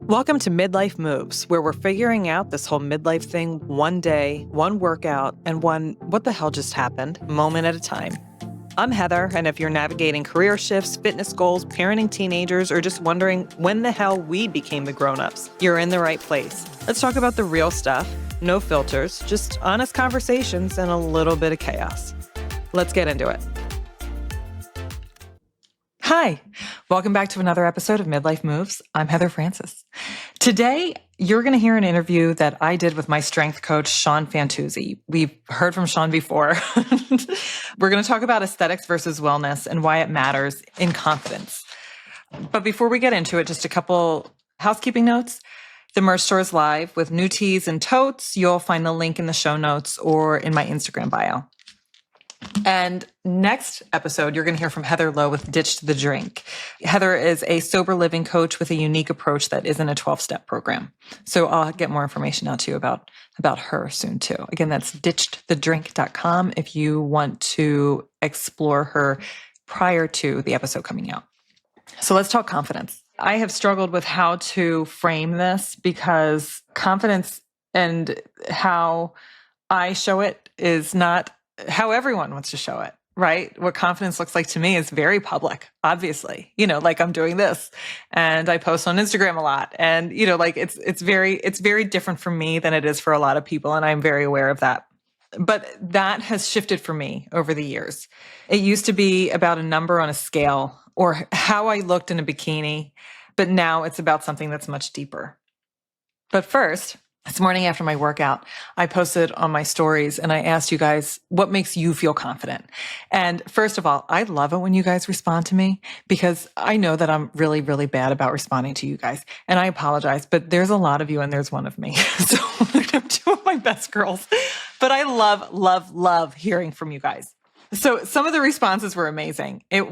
Welcome to Midlife Moves, where we're figuring out this whole midlife thing one day, one workout, and one what the hell just happened moment at a time. I'm Heather, and if you're navigating career shifts, fitness goals, parenting teenagers, or just wondering when the hell we became the grown-ups, you're in the right place. Let's talk about the real stuff, no filters, just honest conversations and a little bit of chaos. Let's get into it. Hi, welcome back to another episode of Midlife Moves. I'm Heather Francis. Today, you're going to hear an interview that I did with my strength coach, Sean Fantuzzi. We've heard from Sean before. We're going to talk about aesthetics versus wellness and why it matters in confidence. But before we get into it, just a couple housekeeping notes. The merch store is live with new tees and totes. You'll find the link in the show notes or in my Instagram bio. And next episode, you're going to hear from Heather Lowe with Ditch to the Drink. Heather is a sober living coach with a unique approach that isn't a 12-step program. So I'll get more information out to you about her soon too. Again, that's ditchedthedrink.com if you want to explore her prior to the episode coming out. So let's talk confidence. I have struggled with how to frame this because confidence and how I show it is not how everyone wants to show it, right? What confidence looks like to me is very public, obviously. Like I'm doing this and I post on Instagram a lot. And, like it's very different for me than it is for a lot of people. And I'm very aware of that. But that has shifted for me over the years. It used to be about a number on a scale or how I looked in a bikini, but now it's about something that's much deeper. But first, this morning after my workout, I posted on my stories and I asked you guys, what makes you feel confident? And first of all, I love it when you guys respond to me because I know that I'm really, really bad about responding to you guys. And I apologize, but there's a lot of you and there's one of me. So I'm two of my best girls. But I love hearing from you guys. So some of the responses were amazing. So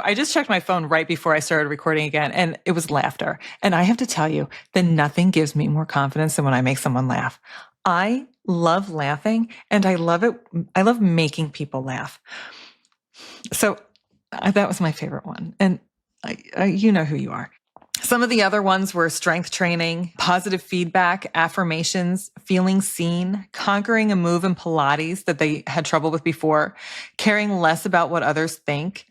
I just checked my phone right before I started recording again, and it was laughter. And I have to tell you that nothing gives me more confidence than when I make someone laugh. I love laughing, and I love it. I love making people laugh. So that was my favorite one. And you know who you are. Some of the other ones were strength training, positive feedback, affirmations, feeling seen, conquering a move in Pilates that they had trouble with before, caring less about what others think,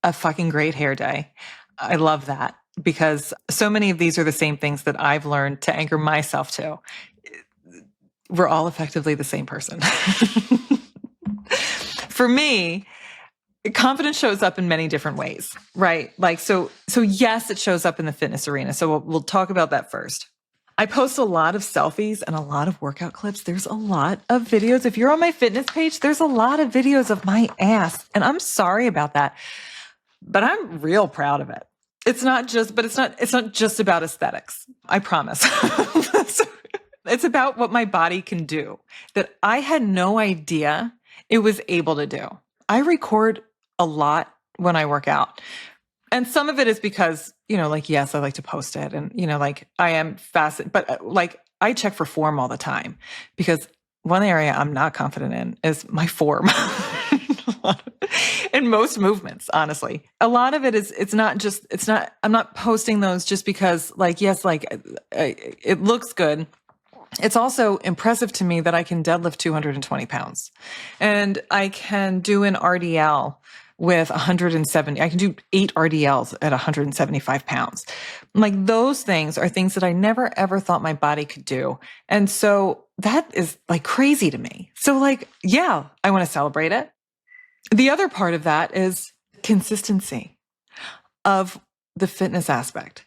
a fucking great hair day. I love that because so many of these are the same things that I've learned to anchor myself to. We're all effectively the same person. For me, confidence shows up in many different ways, right? So yes, it shows up in the fitness arena. So we'll talk about that first. I post a lot of selfies and a lot of workout clips. There's a lot of videos. If you're on my fitness page, there's a lot of videos of my ass. And I'm sorry about that, but I'm real proud of it. It's not just about aesthetics. I promise. It's about what my body can do that I had no idea it was able to do. I record a lot when I work out. And some of it is because, yes, I like to post it and, I am fascinated, but I check for form all the time because one area I'm not confident in is my form in most movements, honestly. A lot of it is, I'm not posting those just because it looks good. It's also impressive to me that I can deadlift 220 pounds and I can do an RDL with 170. I can do 8 RDLs at 175 pounds. Those things are things that I never ever thought my body could do. And so that is crazy to me. So yeah, I want to celebrate it. The other part of that is consistency of the fitness aspect.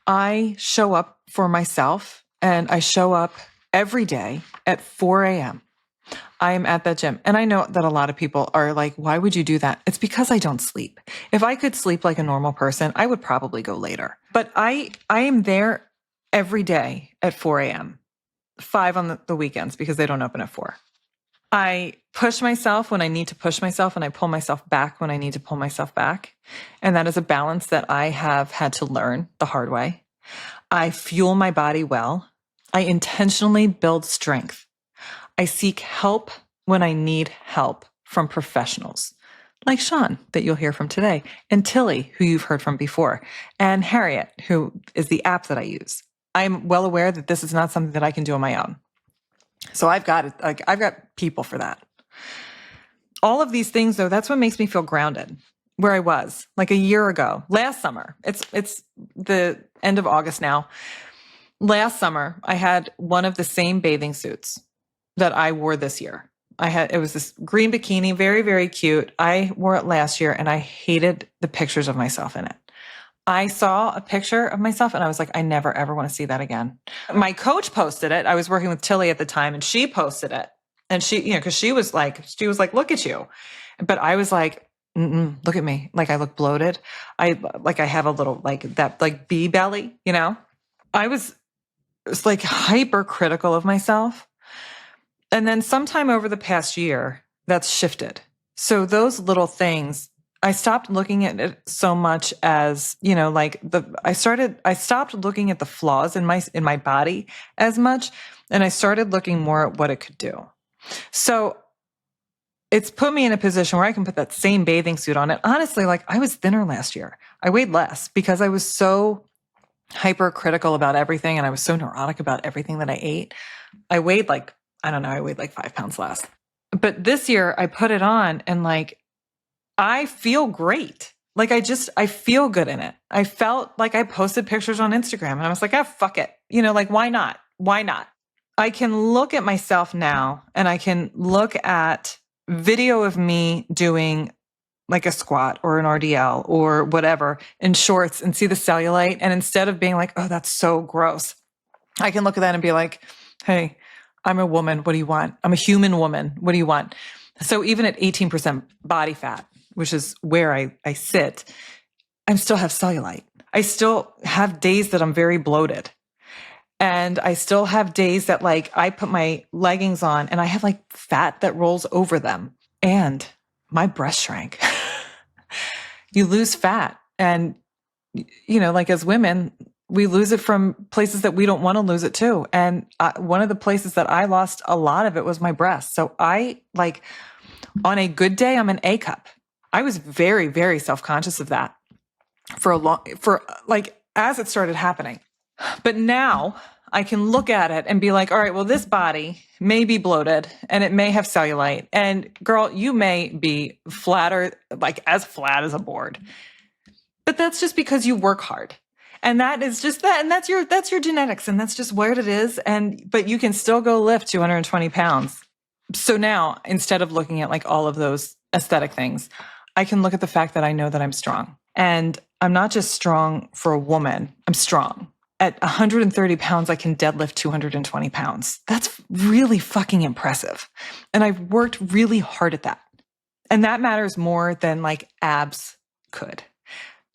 I show up for myself and I show up every day at 4 a.m. I am at that gym. And I know that a lot of people are like, why would you do that? It's because I don't sleep. If I could sleep like a normal person, I would probably go later. But I am there every day at 4 a.m., 5 on the weekends because they don't open at 4. I push myself when I need to push myself and I pull myself back when I need to pull myself back. And that is a balance that I have had to learn the hard way. I fuel my body well. I intentionally build strength. I seek help when I need help from professionals. like Sean, that you'll hear from today, and Tilly, who you've heard from before, and Harriet, who is the app that I use. I'm well aware that this is not something that I can do on my own. So I've got people for that. All of these things, though, that's what makes me feel grounded. Where I was like a year ago, last summer. It's the end of August now. Last summer, I had one of the same bathing suits that I wore this year. It was this green bikini, very, very cute. I wore it last year and I hated the pictures of myself in it. I saw a picture of myself and I was like, I never, ever want to see that again. My coach posted it. I was working with Tilly at the time and she posted it. And she, cause she was like, look at you. But I was like, look at me. Like I look bloated. I have a little that bee belly, I was like hypercritical of myself. And then sometime over the past year, that's shifted. So those little things, I stopped looking at it so much as, I stopped looking at the flaws in my body as much. And I started looking more at what it could do. So it's put me in a position where I can put that same bathing suit on. And honestly, I was thinner last year. I weighed less because I was so hypercritical about everything. And I was so neurotic about everything that I ate. I weighed I weighed 5 pounds less. But this year I put it on and I feel great. I feel good in it. I felt like I posted pictures on Instagram and I was like, fuck it. Why not? Why not? I can look at myself now and I can look at video of me doing a squat or an RDL or whatever in shorts and see the cellulite. And instead of being like, oh, that's so gross, I can look at that and be like, hey, I'm a woman. What do you want? I'm a human woman. What do you want? So even at 18% body fat, which is where I sit, I still have cellulite. I still have days that I'm very bloated. And I still have days that I put my leggings on and I have fat that rolls over them and my breast shrank. You lose fat. And, as women, we lose it from places that we don't want to lose it to. And one of the places that I lost a lot of it was my breast. So I on a good day, I'm an A cup. I was very, very self-conscious of that as it started happening. But now I can look at it and be like, all right, well, this body may be bloated and it may have cellulite. And girl, you may be flatter, as flat as a board. But that's just because you work hard. And that is just that. And that's your genetics. And that's just where it is. But you can still go lift 220 pounds. So now, instead of looking at all of those aesthetic things, I can look at the fact that I know that I'm strong. And I'm not just strong for a woman. I'm strong. At 130 pounds, I can deadlift 220 pounds. That's really fucking impressive. And I've worked really hard at that. And that matters more than abs could.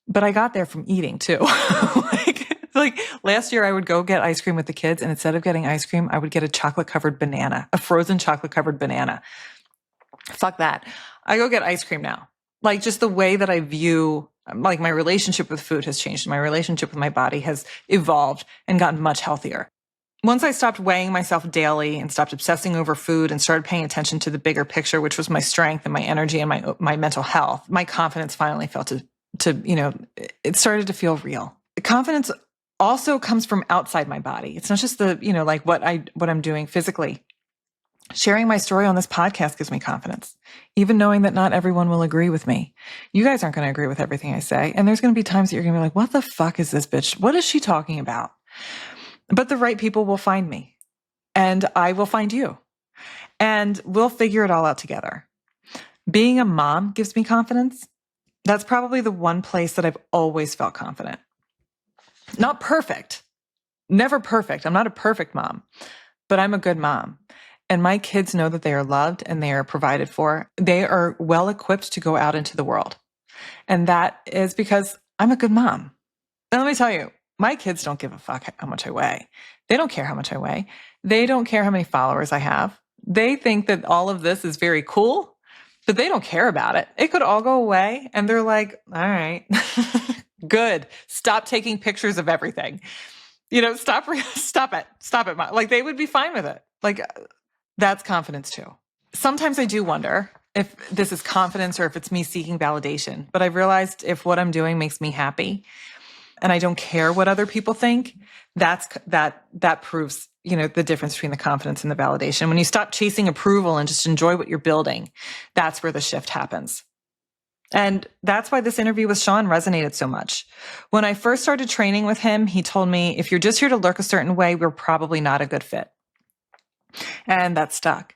But I got there from eating too. Last year I would go get ice cream with the kids and instead of getting ice cream, I would get a frozen chocolate covered banana. Fuck that. I go get ice cream now. Just the way that I view my relationship with food has changed. My relationship with my body has evolved and gotten much healthier. Once I stopped weighing myself daily and stopped obsessing over food and started paying attention to the bigger picture, which was my strength and my energy and my mental health, my confidence finally felt it started to feel real. The confidence also comes from outside my body. It's not just what I'm doing physically. Sharing my story on this podcast gives me confidence, even knowing that not everyone will agree with me. You guys aren't going to agree with everything I say. And there's going to be times that you're going to be like, what the fuck is this bitch? What is she talking about? But the right people will find me and I will find you and we'll figure it all out together. Being a mom gives me confidence. That's probably the one place that I've always felt confident. Not perfect, never perfect. I'm not a perfect mom, but I'm a good mom. And my kids know that they are loved and they are provided for. They are well equipped to go out into the world. And that is because I'm a good mom. And let me tell you, my kids don't give a fuck how much I weigh. They don't care how much I weigh. They don't care how many followers I have. They think that all of this is very cool, but they don't care about it. It could all go away. And they're like, all right, good. Stop taking pictures of everything. Stop it, Mom. They would be fine with it. That's confidence too. Sometimes I do wonder, if this is confidence or if it's me seeking validation. But I've realized if what I'm doing makes me happy and I don't care what other people think, that proves, the difference between the confidence and the validation. When you stop chasing approval and just enjoy what you're building, that's where the shift happens. And that's why this interview with Sean resonated so much. When I first started training with him, he told me, if you're just here to look a certain way, we're probably not a good fit. And that stuck.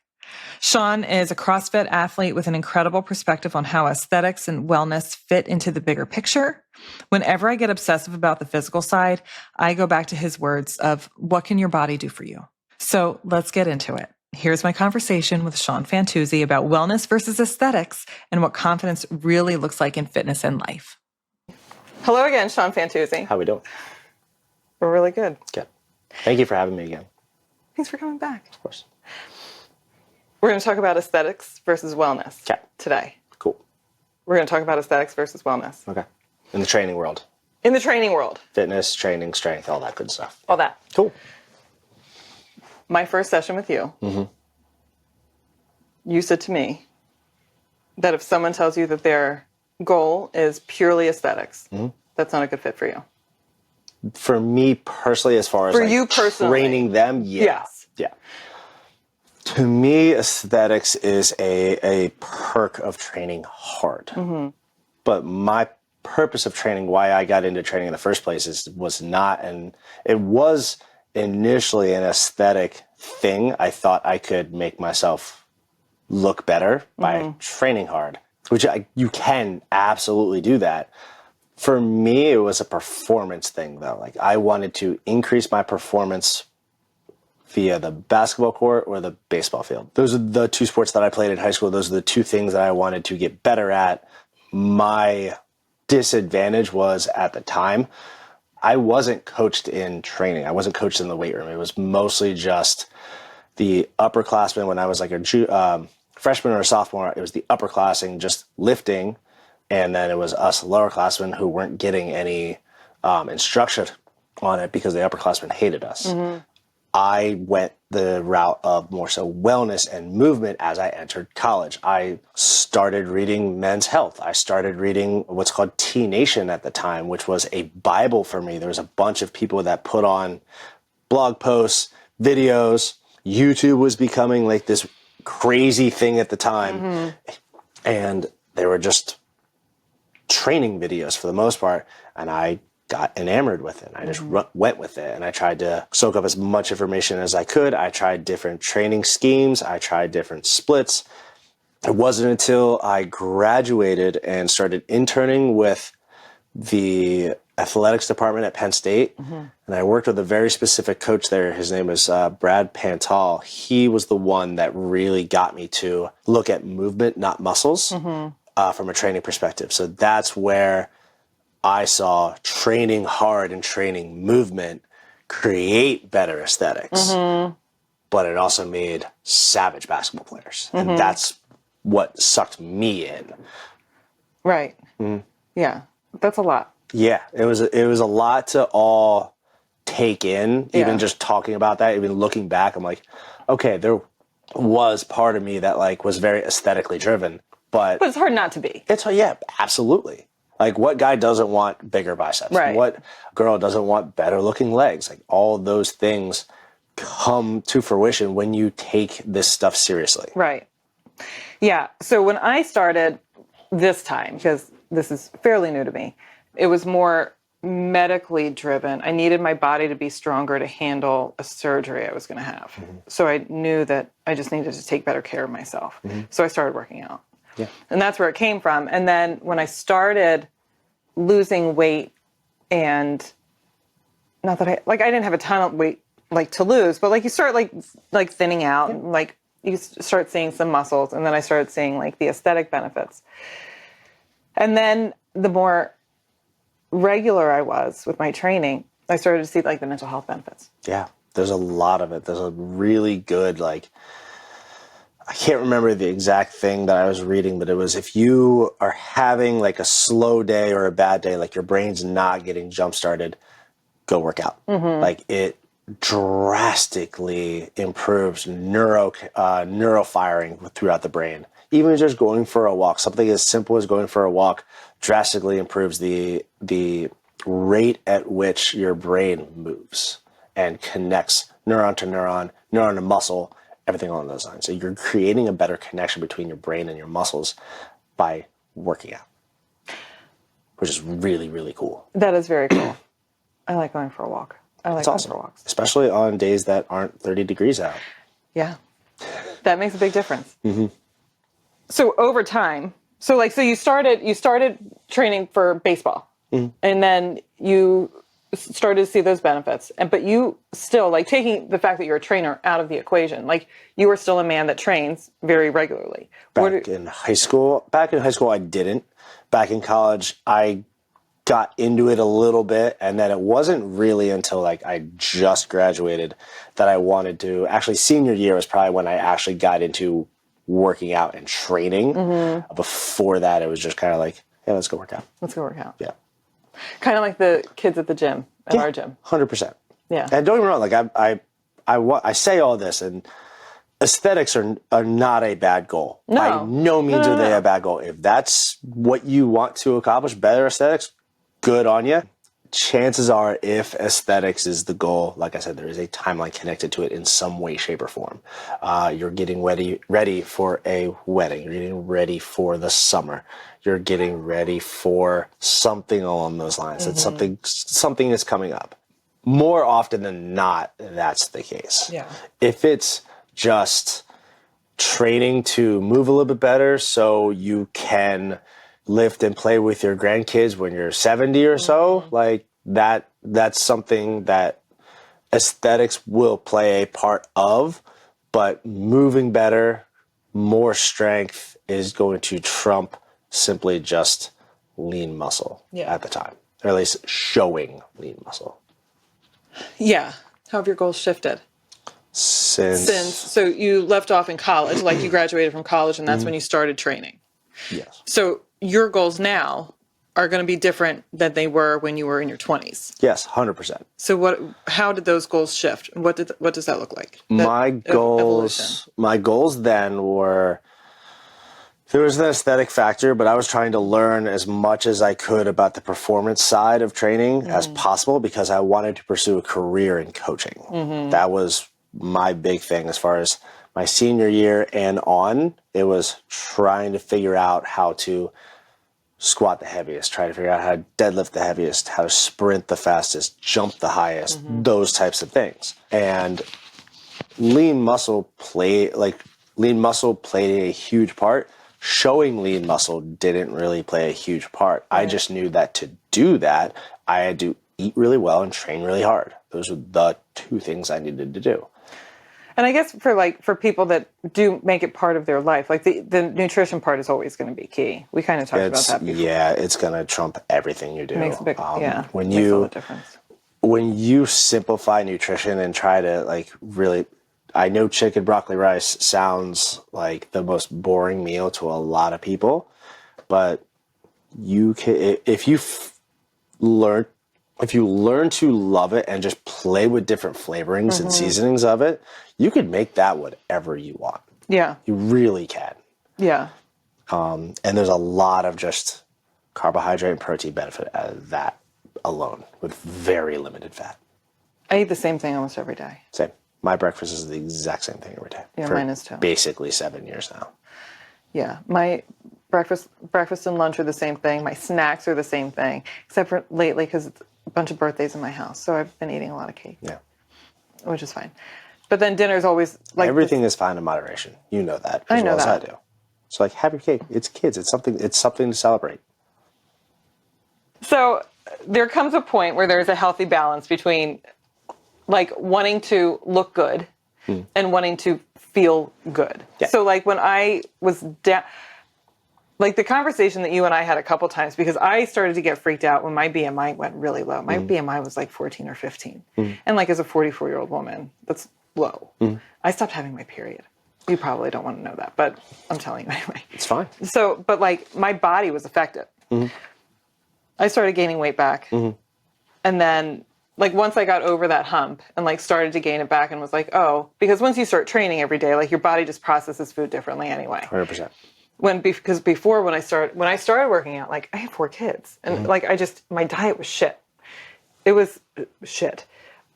Sean is a CrossFit athlete with an incredible perspective on how aesthetics and wellness fit into the bigger picture. Whenever I get obsessive about the physical side, I go back to his words of, what can your body do for you? So let's get into it. Here's my conversation with Sean Fantuzzi about wellness versus aesthetics and what confidence really looks like in fitness and life. Hello again, Sean Fantuzzi. How we doing? We're really good. Good. Thank you for having me again. Thanks for coming back. Of course. We're going to talk about aesthetics versus wellness today. Cool. We're going to talk about aesthetics versus wellness. Okay. In the training world. In the training world. Fitness, training, strength, all that good stuff. All that. Cool. My first session with you, you said to me that if someone tells you that their goal is purely aesthetics, that's not a good fit for you. For me personally, as far as you personally, training them, Yes. Yeah. To me, aesthetics is a perk of training hard. But my purpose of training, why I got into training in the first place, was not, and it was initially an aesthetic thing. I thought I could make myself look better by training hard, which you can absolutely do that. For me, it was a performance thing, though. Like, I wanted to increase my performance via the basketball court or the baseball field. Those are the two sports that I played in high school. Those are the two things that I wanted to get better at. My disadvantage was, at the time, I wasn't coached in training. I wasn't coached in the weight room. It was mostly just the upperclassmen. When I was like a freshman or a sophomore, it was the upperclassing just lifting. And then it was us lowerclassmen who weren't getting any instruction on it because the upperclassmen hated us. I went the route of more so wellness and movement as I entered college. I started reading Men's Health. I started reading what's called T Nation at the time, which was a Bible for me. There was a bunch of people that put on blog posts, videos. YouTube was becoming like this crazy thing at the time. And they were just training videos for the most part. And I got enamored with it. I just went with it, and I tried to soak up as much information as I could. I tried different training schemes. I tried different splits. It wasn't until I graduated and started interning with the athletics department at Penn State, and I worked with a very specific coach there. His name is Brad Pantal. He was the one that really got me to look at movement, not muscles, from a training perspective. So that's where I saw training hard and training movement create better aesthetics, but it also made savage basketball players. And that's what sucked me in. Right. Yeah. That's a lot. Yeah. It was a lot to all take in, even just talking about that, even looking back. I'm like, okay, there was part of me that like was very aesthetically driven, but it's hard not to be. Yeah, absolutely. Like, what guy doesn't want bigger biceps? Right. What girl doesn't want better looking legs? Like, all those things come to fruition when you take this stuff seriously. Right. Yeah. So when I started this time, because this is fairly new to me, it was more medically driven. I needed my body to be stronger to handle a surgery I was going to have. So I knew that I just needed to take better care of myself. So I started working out. Yeah. And that's where it came from. And then when I started losing weight, and not that I didn't have a ton of weight like to lose, but like you start like thinning out, and like you start seeing some muscles, and then I started seeing like the aesthetic benefits. And then the more regular I was with my training, I started to see like the mental health benefits. Yeah. There's a lot of it. There's a really good, like, I can't remember the exact thing that I was reading, but it was, if you are having like a slow day or a bad day, like your brain's not getting jump started, go work out. Like, it drastically improves neurofiring throughout the brain. even just going for a walk, something as simple as going for a walk drastically improves the rate at which your brain moves and connects neuron to neuron, neuron to muscle, everything along those lines. So you're creating a better connection between your brain and your muscles by working out, which is really, really cool. That is very cool. I like going for a walk. I like going Awesome. for walks. Especially on days that aren't 30 degrees out. Yeah. That makes a big difference. Mm-hmm. So over time, so you started training for baseball, and then you started to see those benefits. But you still, like, taking the fact that you're a trainer out of the equation, like, you are still a man that trains very regularly. Back in high school, I didn't. Back in college, I got into it a little bit, and then it wasn't really until like I just graduated that I wanted to. Actually, senior year was probably when I actually got into working out and training. Mm-hmm. Before that, it was just kind of like, hey, let's go work out. Let's go work out. Yeah. Kind of like the kids at the gym, at our gym. 100%. Yeah. And don't get me wrong, like I say all this, and aesthetics are not a bad goal. No. By no means are they a bad goal. If that's what you want to accomplish, better aesthetics, good on you. Chances are, if aesthetics is the goal, like I said, there is a timeline connected to it in some way, shape, or form. You're getting ready for a wedding. You're getting ready for the summer. You're getting ready for something along those lines. It's something is coming up. More often than not, that's the case. Yeah. If it's just training to move a little bit better so you can lift and play with your grandkids when you're 70 or so, like that's something that aesthetics will play a part of, but moving better, more strength is going to trump simply just lean muscle at the time, or at least showing lean muscle. Yeah. How have your goals shifted? Since so you left off in college, like you graduated from college, and that's when you started training. Yes. So your goals now are going to be different than they were when you were in your 20s. Yes, 100%. So how did those goals shift? What does that look like? My goals then were, there was an aesthetic factor, but I was trying to learn as much as I could about the performance side of training as possible, because I wanted to pursue a career in coaching. Mm-hmm. That was my big thing as far as my senior year and on. It was trying to figure out how to squat the heaviest, try to figure out how to deadlift the heaviest, how to sprint the fastest, jump the highest, those types of things. And lean muscle played a huge part. Showing lean muscle didn't really play a huge part. Right. I just knew that to do that, I had to eat really well and train really hard. Those were the two things I needed to do. And I guess for people that do make it part of their life, like the nutrition part is always going to be key. We kind of talked about that before. Yeah, it's going to trump everything you do. It makes a big, makes all the difference. When you simplify nutrition and try to like really, I know chicken broccoli rice sounds like the most boring meal to a lot of people, but you can, if you learn to love it and just play with different flavorings and seasonings of it, you could make that whatever you want. Yeah. You really can. Yeah. And there's a lot of just carbohydrate and protein benefit out of that alone with very limited fat. I eat the same thing almost every day. Same. My breakfast is the exact same thing every day. Yeah, mine is too. Basically 7 years now. Yeah. My breakfast and lunch are the same thing. My snacks are the same thing, except for lately because it's a bunch of birthdays in my house. So I've been eating a lot of cake. Yeah. Which is fine. But then dinner's always like everything is fine in moderation. You know that as well as I do. So like, have your cake. It's kids. It's something to celebrate. So there comes a point where there's a healthy balance between like wanting to look good and wanting to feel good. Yeah. So like when I was down, like the conversation that you and I had a couple times, because I started to get freaked out when my BMI went really low. My BMI was like 14 or 15. And like as a 44-year-old woman, that's low. I stopped having my period. You probably don't want to know that, but I'm telling you anyway. It's fine. So, but like my body was affected. I started gaining weight back. And then like once I got over that hump and like started to gain it back and was like, oh, because once you start training every day, like your body just processes food differently anyway. 100%. Because before when I started working out, like I had 4 kids and like my diet was shit. It was shit.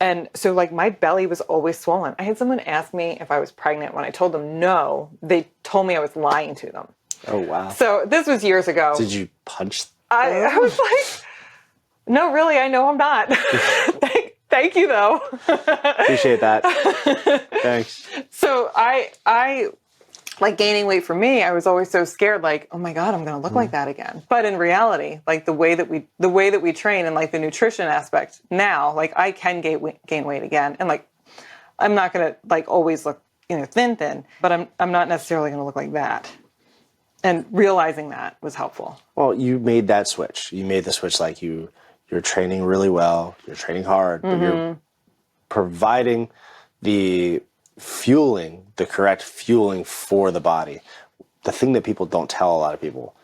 And so like my belly was always swollen. I had someone ask me if I was pregnant. When I told them no, they told me I was lying to them. Oh, wow. So this was years ago. Did you punch? I was like, no, really, I know I'm not. Thank you though. Appreciate that. Thanks. So I like gaining weight for me, I was always so scared, like, oh my God, I'm going to look like that again. But in reality, like the way that we train and like the nutrition aspect now, like I can gain weight again. And like, I'm not going to like always look, thin, but I'm not necessarily going to look like that. And realizing that was helpful. Well, you made that switch. You made the switch like you're training really well, you're training hard, but you're providing the correct fueling for the body. The thing that people don't tell a lot of people,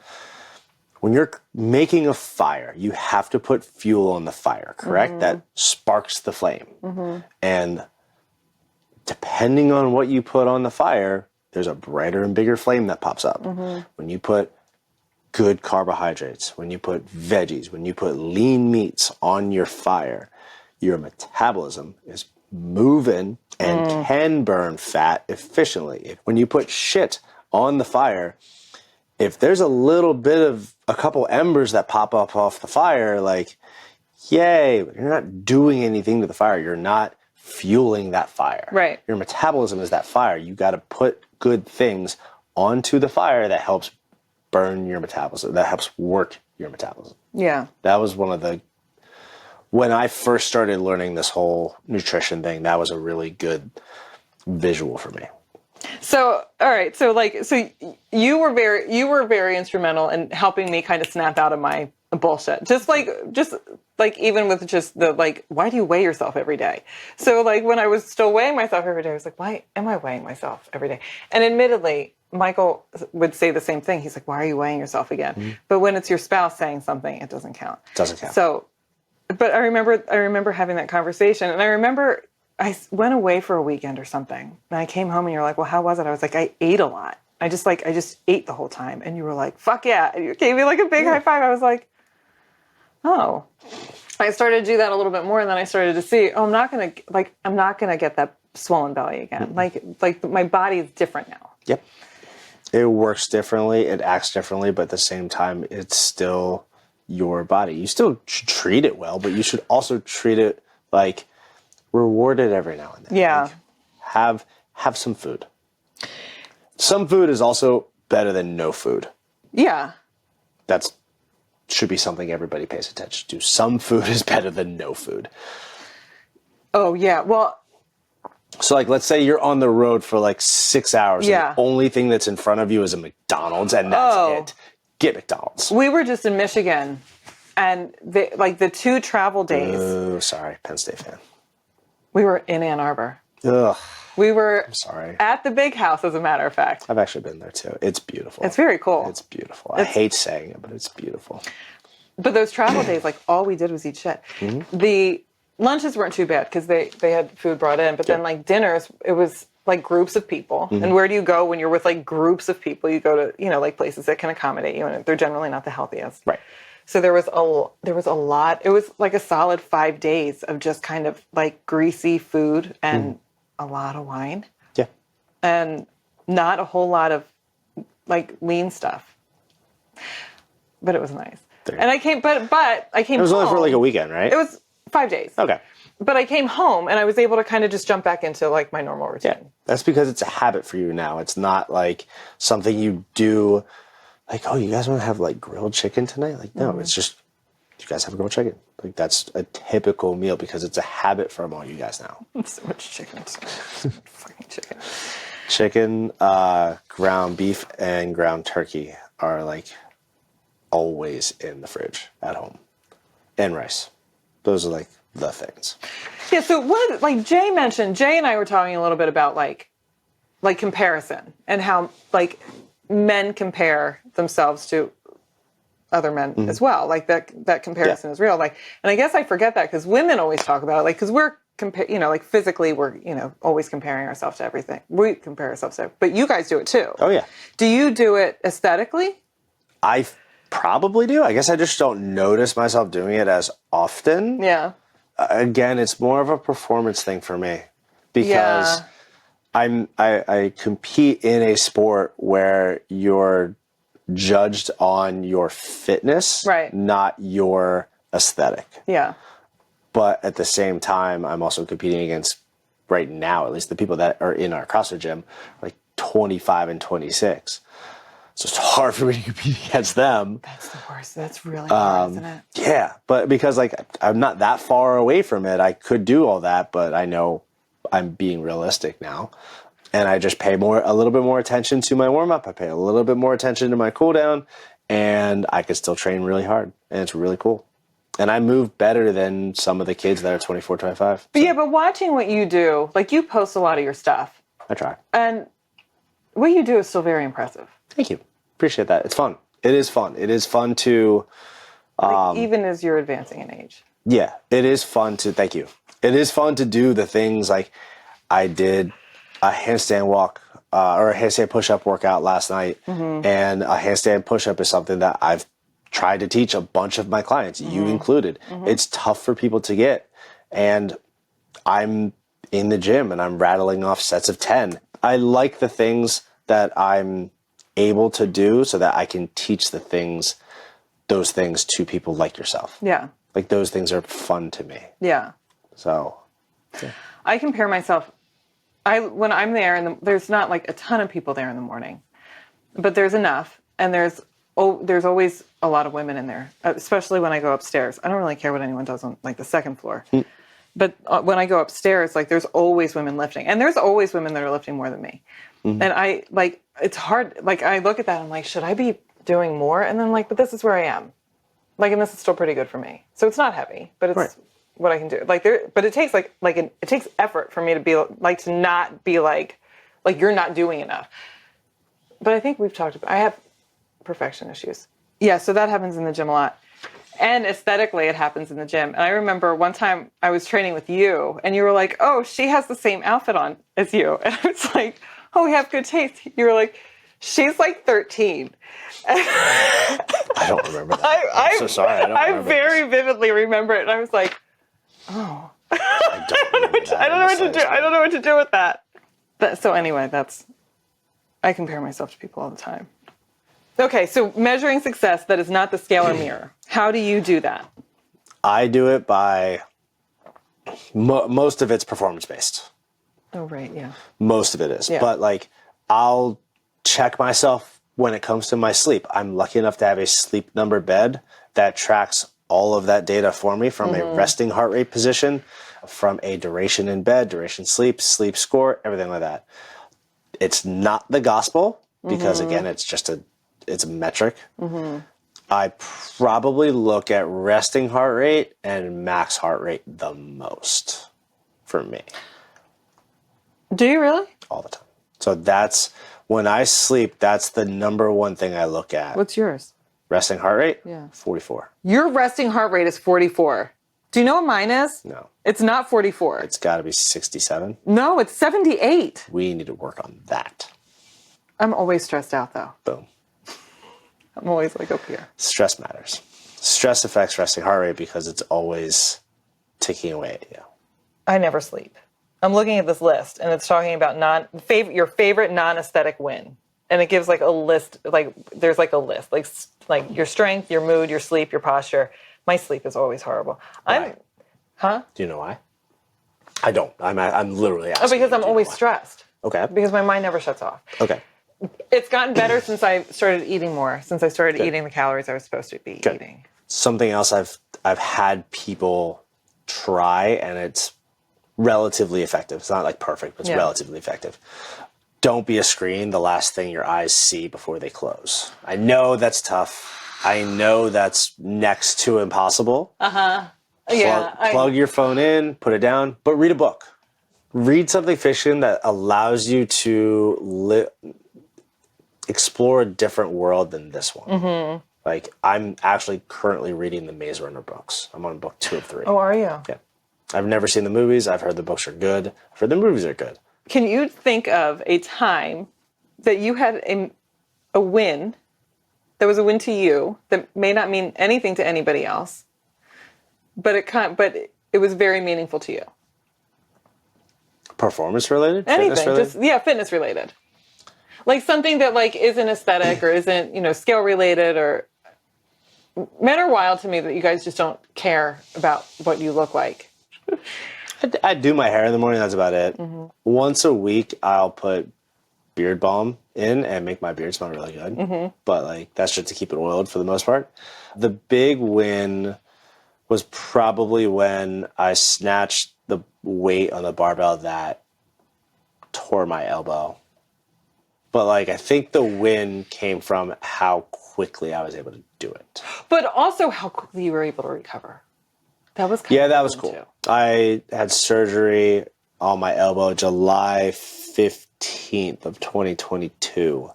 when you're making a fire, you have to put fuel on the fire, correct? That sparks the flame. And depending on what you put on the fire, there's a brighter and bigger flame that pops up. When you put good carbohydrates, when you put veggies, when you put lean meats on your fire, your metabolism is moving and can burn fat efficiently. When you put shit on the fire, if there's a little bit of a couple embers that pop up off the fire, like, yay, but you're not doing anything to the fire. You're not fueling that fire. Right. Your metabolism is that fire. You got to put good things onto the fire that helps burn your metabolism, that helps work your metabolism. Yeah. That was one of the, when I first started learning this whole nutrition thing, that was a really good visual for me. So, all right. So you were very instrumental in helping me kind of snap out of my bullshit. Just like even with just the, like, why do you weigh yourself every day? So like when I was still weighing myself every day, I was like, why am I weighing myself every day? And admittedly, Michael would say the same thing. He's like, why are you weighing yourself again? But when it's your spouse saying something, it doesn't count. Doesn't count. So, but I remember having that conversation, and I remember I went away for a weekend or something, and I came home and you're like, well, how was it? I was like, I ate a lot. I just ate the whole time. And you were like, fuck yeah. And you gave me like a big high five. I was like, oh. I started to do that a little bit more, and then I started to see, I'm not going to get that swollen belly again. Like my body is different now. Yep. It works differently, it acts differently, but at the same time, it's still your body. You still should treat it well, but you should also treat it like reward it every now and then. Yeah. Like, have some food. Some food is also better than no food. Yeah. That's should be something everybody pays attention to. Some food is better than no food. Oh, yeah. Well, so like, let's say you're on the road for like 6 hours. Yeah. And the only thing that's in front of you is a McDonald's, and that's it. Get McDonald's. We were just in Michigan, and the 2 travel days. Oh, sorry. Penn State fan. We were in Ann Arbor. Ugh. We were I'm sorry. At the big house, as a matter of fact. I've actually been there too. It's beautiful. It's very cool. It's beautiful. I hate saying it, but it's beautiful. But those travel days, like all we did was eat shit. The lunches weren't too bad because they had food brought in, but then like dinners, it was like groups of people. And where do you go when you're with like groups of people? You go to, like places that can accommodate you, and they're generally not the healthiest. Right. So there was a lot. It was like a solid 5 days of just kind of like greasy food and a lot of wine. Yeah. And not a whole lot of like lean stuff. But it was nice. And I came, but I came home. It was only for like a weekend, right? It was 5 days. Okay. But I came home and I was able to kind of just jump back into like my normal routine. Yeah. That's because it's a habit for you now. It's not like something you do like, oh, you guys want to have like grilled chicken tonight? Like, no, it's just, you guys have grilled chicken. Like, that's a typical meal because it's a habit from all you guys now. So much chicken. Fucking chicken. Chicken, ground beef, and ground turkey are like always in the fridge at home. And rice. Those are like the things. Yeah, so what, like Jay and I were talking a little bit about like comparison and how like men compare themselves to other men as well. Like that comparison is real. Like, and I guess I forget that because women always talk about it. Like, because we're compare, like physically we're, always comparing ourselves to everything. We compare ourselves to, but you guys do it too. Oh, yeah. Do you do it aesthetically? I probably do. I guess I just don't notice myself doing it as often. Yeah. Again, it's more of a performance thing for me because I compete in a sport where you're judged on your fitness, right, not your aesthetic. Yeah. But at the same time, I'm also competing against, right now, at least the people that are in our CrossFit gym, like 25 and 26. So it's hard for me to compete against them. That's the worst. That's really hard, isn't it? Yeah, but because I'm not that far away from it, I could do all that, but I know I'm being realistic now. And I just pay a little bit more attention to my warm-up. I pay a little bit more attention to my cool down, and I could still train really hard. And it's really cool. And I move better than some of the kids that are 24, 25. But yeah, but watching what you do, like you post a lot of your stuff. I try. And what you do is still very impressive. Thank you. Appreciate that. It's fun. It is fun. It is fun to... even as you're advancing in age. Yeah, it is fun to... Thank you. It is fun to do the things like I did a handstand walk or a handstand push-up workout last night. Mm-hmm. And a handstand push-up is something that I've tried to teach a bunch of my clients, mm-hmm. you included. Mm-hmm. It's tough for people to get. And I'm in the gym and I'm rattling off sets of 10. I like the things that I'm able to do so that I can teach those things to people like yourself. Yeah. Like those things are fun to me. Yeah. So. Yeah. I compare myself, when I'm there and there's not like a ton of people there in the morning, but there's enough. And there's always a lot of women in there, especially when I go upstairs. I don't really care what anyone does on like the second floor. But when I go upstairs, like there's always women lifting, and there's always women that are lifting more than me. Mm-hmm. And it's hard. Like I look at that, and I'm like, should I be doing more? And then I'm like, but this is where I am. Like, and this is still pretty good for me. So it's not heavy, but it's what I can do. Like but it takes it takes effort for me to be like, to not be like you're not doing enough. But I think we've talked about, I have perfection issues. Yeah. So that happens in the gym a lot. And aesthetically, it happens in the gym. And I remember one time I was training with you, and you were like, oh, she has the same outfit on as you. And I was like, oh, we have good taste. You were like, she's like 13. I don't remember that. I'm so sorry. I very vividly remember it. And I was like, oh. I don't know what to do. I don't know what to do with that. So anyway, I compare myself to people all the time. Okay, so measuring success that is not the scale or mirror. How do you do that? I do it by, most of it's performance-based. Oh, right, yeah. Most of it is. Yeah. But like, I'll check myself when it comes to my sleep. I'm lucky enough to have a sleep number bed that tracks all of that data for me from a resting heart rate position, from a duration in bed, duration sleep score, everything like that. It's not the gospel because, again, it's a metric. Mm-hmm. I probably look at resting heart rate and max heart rate the most for me. Do you really? All the time. So that's, when I sleep, that's the number one thing I look at. What's yours? Resting heart rate? Yeah. 44. Your resting heart rate is 44. Do you know what mine is? No. It's not 44. It's got to be 67. No, it's 78. We need to work on that. I'm always stressed out, though. Boom. I'm always like up here. Stress matters. Stress affects resting heart rate because it's always ticking away at you. I never sleep. I'm looking at this list, and it's talking about your favorite non-aesthetic win. And it gives like a list, like there's like a list, like your strength, your mood, your sleep, your posture. My sleep is always horrible. Why? Huh? Do you know why? I don't. I'm literally asking. Oh, because I'm always stressed. Okay. Because my mind never shuts off. Okay. It's gotten better since I started eating more, since I started eating the calories I was supposed to be eating. Something else I've had people try, and it's relatively effective. It's not like perfect, but it's relatively effective. Don't be a screen the last thing your eyes see before they close. I know that's tough. I know that's next to impossible. Uh-huh. Plug your phone in, put it down, but read a book. Read something fiction that allows you to explore a different world than this one. Mm-hmm. Like, I'm actually currently reading the Maze Runner books. I'm on book 2 of 3. Oh, are you? Yeah. I've never seen the movies. I've heard the books are good. I've heard the movies are good. Can you think of a time that you had a win that was a win to you that may not mean anything to anybody else, but it was very meaningful to you? Performance related? Anything, Fitness related? just fitness related. Like something that like isn't aesthetic or isn't, scale related, or men are wild to me that you guys just don't care about what you look like. I do my hair in the morning. That's about it. Mm-hmm. Once a week, I'll put beard balm in and make my beard smell really good. Mm-hmm. But like that's just to keep it oiled for the most part. The big win was probably when I snatched the weight on the barbell that tore my elbow. But like I think the win came from how quickly I was able to do it. But also how quickly you were able to recover. That was that was cool. Too. I had surgery on my elbow July 15th of 2022.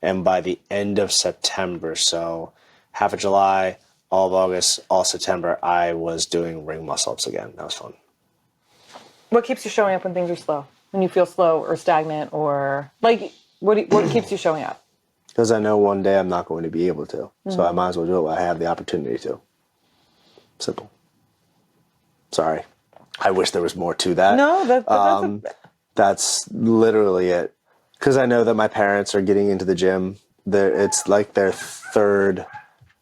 And by the end of September, so half of July, all of August, all September, I was doing ring muscle-ups again. That was fun. What keeps you showing up when things are slow? When you feel slow or stagnant, or like what keeps you showing up? Because I know one day I'm not going to be able to. Mm-hmm. So I might as well do it while I have the opportunity to. Simple. Sorry. I wish there was more to that. No, that's literally it. Because I know that my parents are getting into the gym. It's like their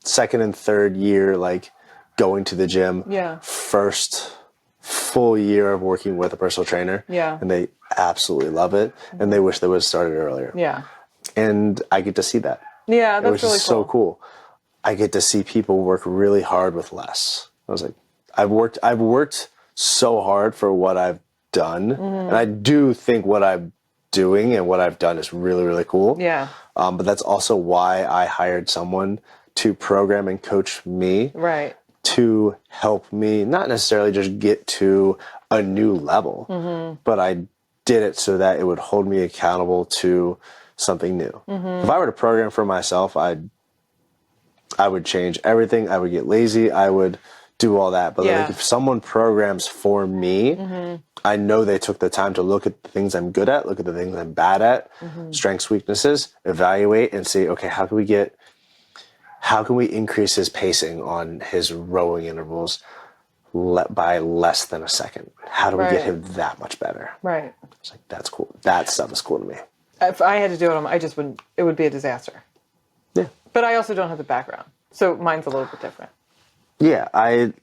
second and third year, like going to the gym. Yeah. First full year of working with a personal trainer. Yeah. And they absolutely love it. And they wish they would have started earlier. Yeah. And I get to see that. Yeah, that's which really is so cool. I get to see people work really hard with less. I was like, I've worked so hard for what I've done. Mm-hmm. And I do think what I'm doing and what I've done is really, really cool. Yeah. But that's also why I hired someone to program and coach me. Right. To help me not necessarily just get to a new level, mm-hmm. but I did it so that it would hold me accountable to something new. Mm-hmm. If I were to program for myself, I would change everything. I would get lazy. I would do all that. But like if someone programs for me, mm-hmm. I know they took the time to look at the things I'm good at, look at the things I'm bad at, mm-hmm. strengths, weaknesses, evaluate and see, okay, how can we increase his pacing on his rowing intervals by less than a second? How do we get him that much better? Right. It's like, that's cool. That stuff is cool to me. If I had to do it, it would be a disaster. Yeah. But I also don't have the background. So mine's a little bit different. Yeah, I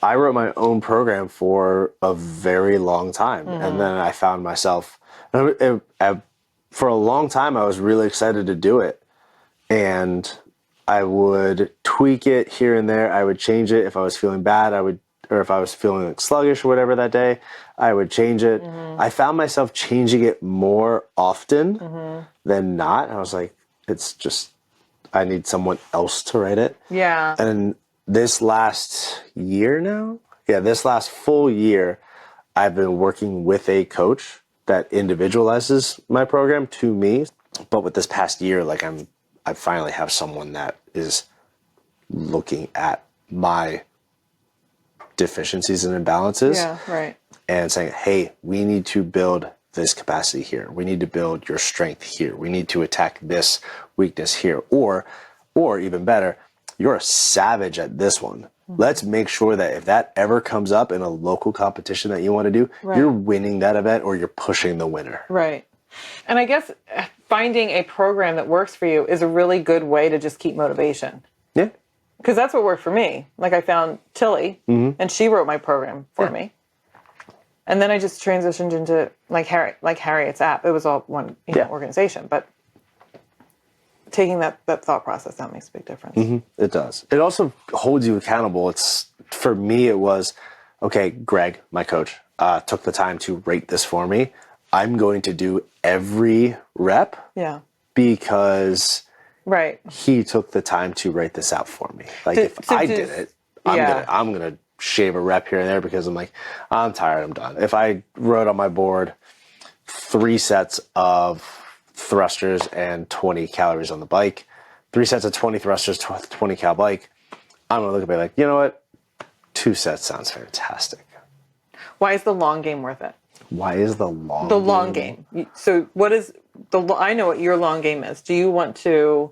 wrote my own program for a very long time, mm-hmm. and then I found myself for a long time. I was really excited to do it, and I would tweak it here and there. I would change it if I was feeling bad. Or if I was feeling like sluggish or whatever that day, I would change it. Mm-hmm. I found myself changing it more often mm-hmm. than not. I was like, it's just I need someone else to write it. Yeah, and this last full year, I've been working with a coach that individualizes my program to me. But with this past year, like I finally have someone that is looking at my deficiencies and imbalances. Yeah, right. And saying, hey, we need to build this capacity here. We need to build your strength here. We need to attack this weakness here. Or even better, you're a savage at this one. Mm-hmm. Let's make sure that if that ever comes up in a local competition that you want to do, you're winning that event or you're pushing the winner. Right. And I guess finding a program that works for you is a really good way to just keep motivation. Yeah. Because that's what worked for me. Like I found Tilly, mm-hmm. and she wrote my program for me. And then I just transitioned into like Harriet's app. It was all one organization, but taking that thought process out makes a big difference. Mm-hmm. It does. It also holds you accountable. For me, it was, okay, Greg, my coach, took the time to rate this for me. I'm going to do every rep. Yeah. Because he took the time to write this out for me. Like if I did it, I'm gonna shave a rep here and there because I'm like, I'm tired, I'm done. If I wrote on my board 3 sets of thrusters and 20 calories on the bike, 3 sets of 20 thrusters, 20 cal bike, I'm gonna look at it like, you know what? 2 sets sounds fantastic. Why is the long game worth it? Why is the long The long game. So what is I know what your long game is. Do you want to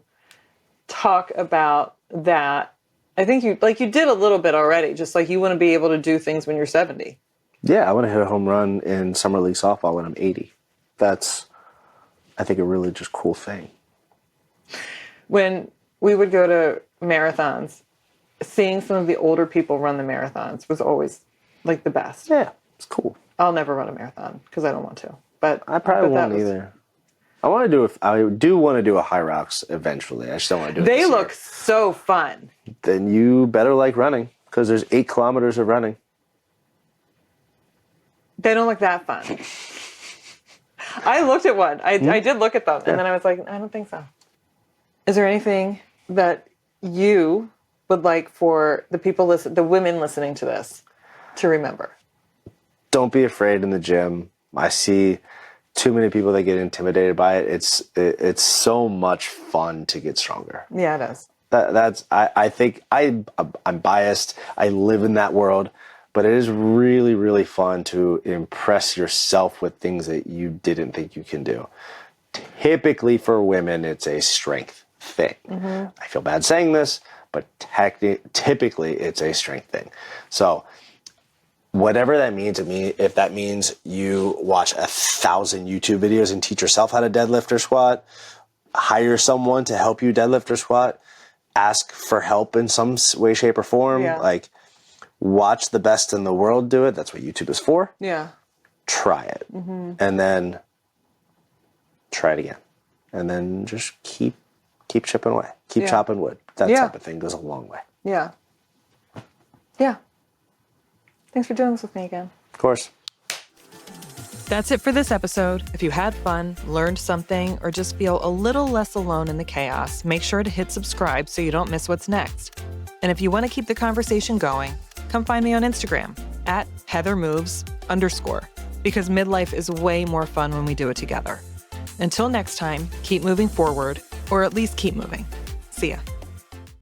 talk about that? I think you did a little bit already, just like you want to be able to do things when you're 70. Yeah, I want to hit a home run in summer league softball when I'm 80. That's, I think, a really just cool thing. When we would go to marathons, seeing some of the older people run the marathons was always like the best. Yeah, it's cool. I'll never run a marathon because I don't want to. But I probably won't either. I do want to do a high rocks eventually. I just don't want to do it They this look year. so fun. Then you better like running because there's 8 kilometers of running. They don't look that fun. I looked at one. I did look at them, and then I was like, I don't think so. Is there anything that you would like for the women listening to this to remember? Don't be afraid in the gym. I see too many people that get intimidated by it. It's so much fun to get stronger. Yeah, it is. I think I'm biased. I live in that world, but it is really, really fun to impress yourself with things that you didn't think you can do. Typically for women, it's a strength thing. Mm-hmm. I feel bad saying this, but typically it's a strength thing. So whatever that means to me, if that means you watch 1,000 YouTube videos and teach yourself how to deadlift or squat, hire someone to help you deadlift or squat, ask for help in some way, shape, or form. Yeah. Like, watch the best in the world do it. That's what YouTube is for. Yeah. Try it. Mm-hmm. And then try it again. And then just keep chipping away. Keep chopping wood. That type of thing goes a long way. Yeah. Yeah. Thanks for doing this with me again. Of course. That's it for this episode. If you had fun, learned something, or just feel a little less alone in the chaos, make sure to hit subscribe so you don't miss what's next. And if you want to keep the conversation going, come find me on Instagram at HeatherMoves_, because midlife is way more fun when we do it together. Until next time, keep moving forward, or at least keep moving. See ya.